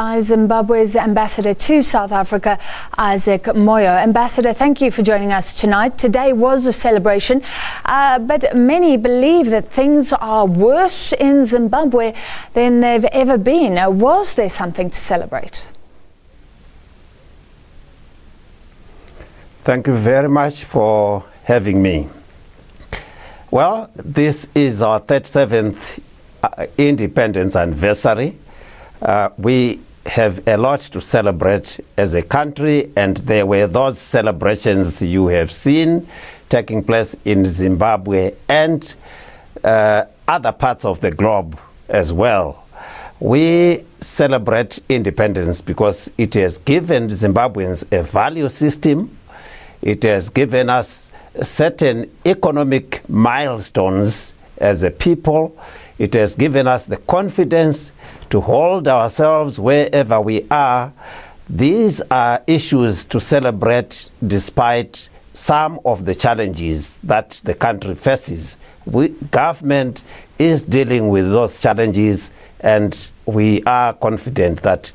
Zimbabwe's ambassador to South Africa, Isaac Moyo. Ambassador, thank you for joining us tonight. Today was a celebration, but many believe that things are worse in Zimbabwe than they've ever been. Was there something to celebrate? Thank you very much for having me. Well, this is our 37th independence anniversary. We have a lot to celebrate as a country, and there were those celebrations you have seen taking place in Zimbabwe and other parts of the globe as well. We celebrate independence because it has given Zimbabweans a value system. It has given us certain economic milestones as a people. It has given us the confidence to hold ourselves wherever we are. These are issues to celebrate despite some of the challenges that the country faces. Government is dealing with those challenges, and we are confident that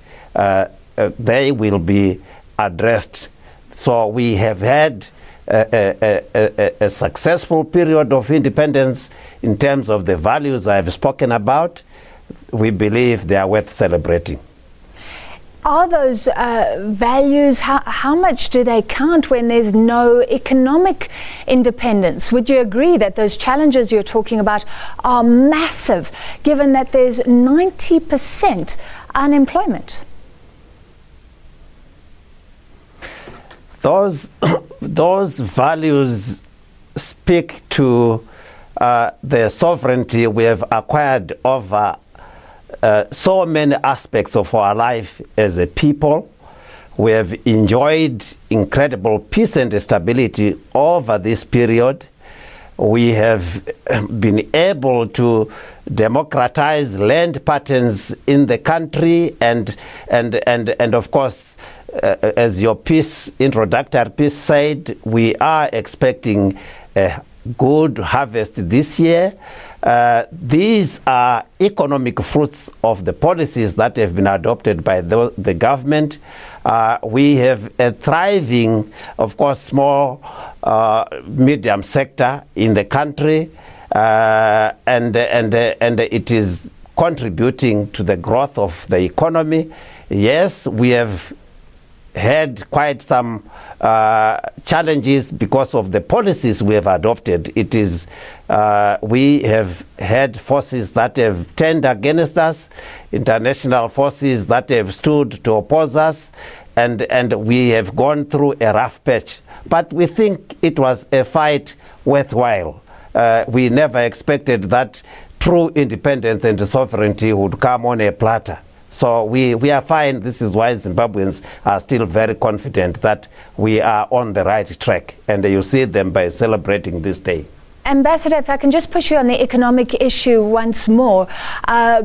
they will be addressed. So we have had a successful period of independence in terms of the values I've spoken about. We believe they are worth celebrating. Are those values, how much do they count when there's no economic independence? Would you agree that those challenges you're talking about are massive, given that there's 90% unemployment? Those values speak to the sovereignty we have acquired over so many aspects of our life as a people. We have enjoyed incredible peace and stability over this period. We have been able to democratize land patterns in the country, and of course, as your introductory piece said, we are expecting a good harvest this year. These are economic fruits of the policies that have been adopted by the government. We have a thriving, of course, small, medium sector in the country, and it is contributing to the growth of the economy. Yes, we have had quite some challenges because of the policies we have adopted. It is we have had forces that have turned against us, international forces that have stood to oppose us, and we have gone through a rough patch. But we think it was a fight worthwhile. We never expected that true independence and sovereignty would come on a platter. So we are fine. This is why Zimbabweans are still very confident that we are on the right track. And you see them by celebrating this day. Ambassador, if I can just push you on the economic issue once more,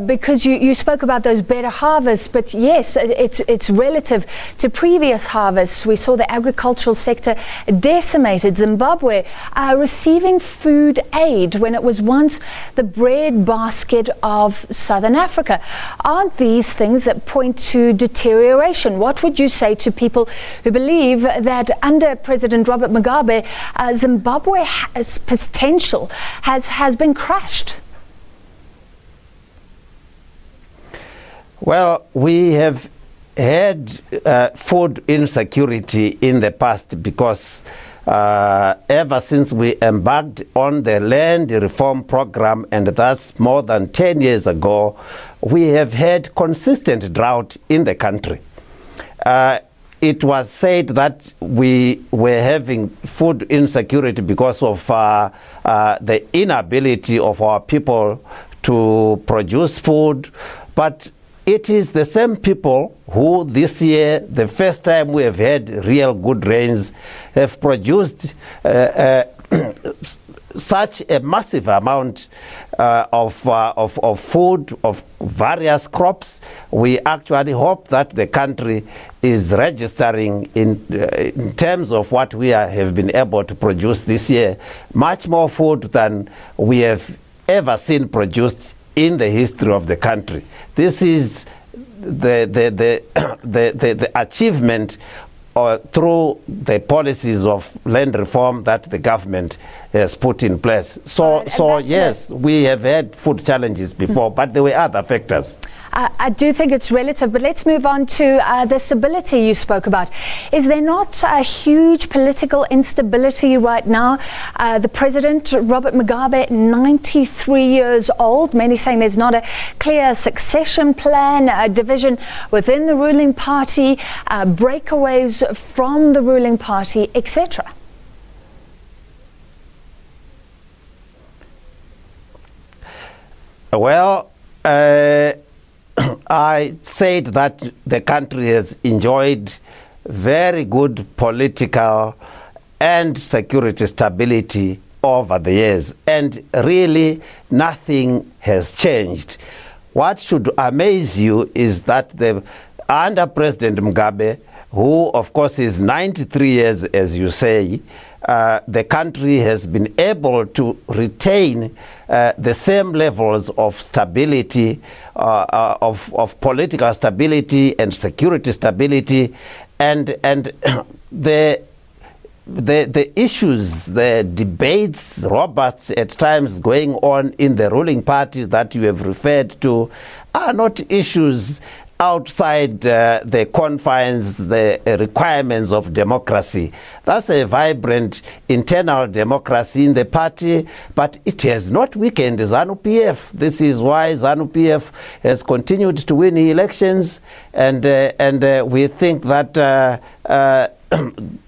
because you spoke about those better harvests, but yes, it's relative to previous harvests. We saw the agricultural sector decimated. Zimbabwe receiving food aid when it was once the bread basket of Southern Africa. Aren't these things that point to deterioration? What would you say to people who believe that under President Robert Mugabe, Zimbabwe has potential has been crushed? Well, we have had food insecurity in the past because ever since we embarked on the land reform program, and that's more than 10 years ago, we have had consistent drought in the country. It was said that we were having food insecurity because of the inability of our people to produce food. But it is the same people who this year, the first time we have had real good rains, have produced such a massive amount of food, of various crops. We actually hope that the country is registering in terms of what we have been able to produce this year, much more food than we have ever seen produced in the history of the country. This is the achievement through the policies of land reform that the government has put in place. So yes, we have had food challenges before, but there were other factors. I do think it's relative, but let's move on to the stability you spoke about. Is there not a huge political instability right now? The president, Robert Mugabe, 93 years old, many saying there's not a clear succession plan, a division within the ruling party, breakaways from the ruling party, etc. Well, I said that the country has enjoyed very good political and security stability over the years, and really nothing has changed. What should amaze you is that under President Mugabe, who of course is 93 years, as you say, the country has been able to retain the same levels of stability, of political stability and security stability, and the issues, the debates, robust at times going on in the ruling party that you have referred to, are not issues outside the confines, the requirements of democracy. That's a vibrant internal democracy in the party, but it has not weakened ZANU-PF. This is why ZANU-PF has continued to win elections, and we think that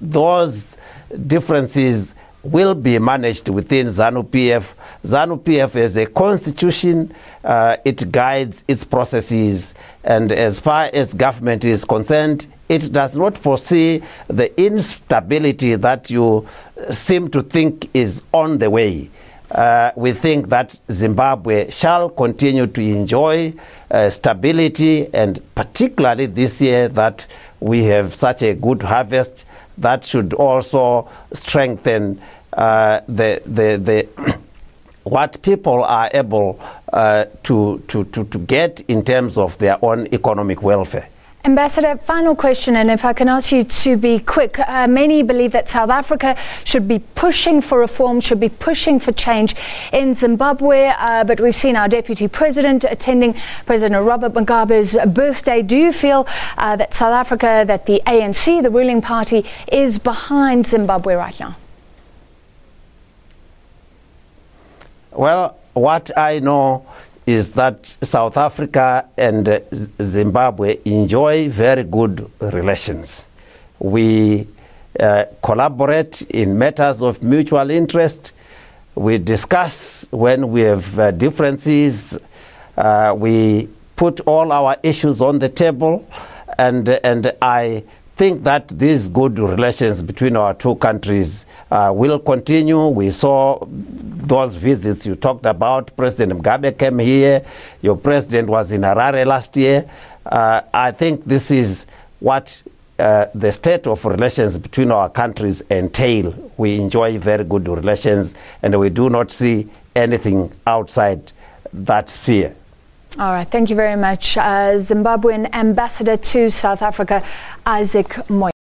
those differences will be managed within ZANU-PF. ZANU-PF has a constitution, it guides its processes, and as far as government is concerned, it does not foresee the instability that you seem to think is on the way. We think that Zimbabwe shall continue to enjoy stability, and particularly this year that we have such a good harvest that should also strengthen what people are able to get in terms of their own economic welfare. Ambassador, final question, and if I can ask you to be quick. Many believe that South Africa should be pushing for reform, should be pushing for change in Zimbabwe, but we've seen our Deputy President attending President Robert Mugabe's birthday. Do you feel that South Africa, that the ANC, the ruling party, is behind Zimbabwe right now? Well, what I know is that South Africa and Zimbabwe enjoy very good relations. We collaborate in matters of mutual interest. We discuss when we have differences. We put all our issues on the table, and I think that these good relations between our two countries will continue. We saw those visits you talked about. President Mugabe came here. Your president was in Harare last year. I think this is what the state of relations between our countries entail. We enjoy very good relations, and we do not see anything outside that sphere. All right, thank you very much. Zimbabwean ambassador to South Africa, Isaac Moyo.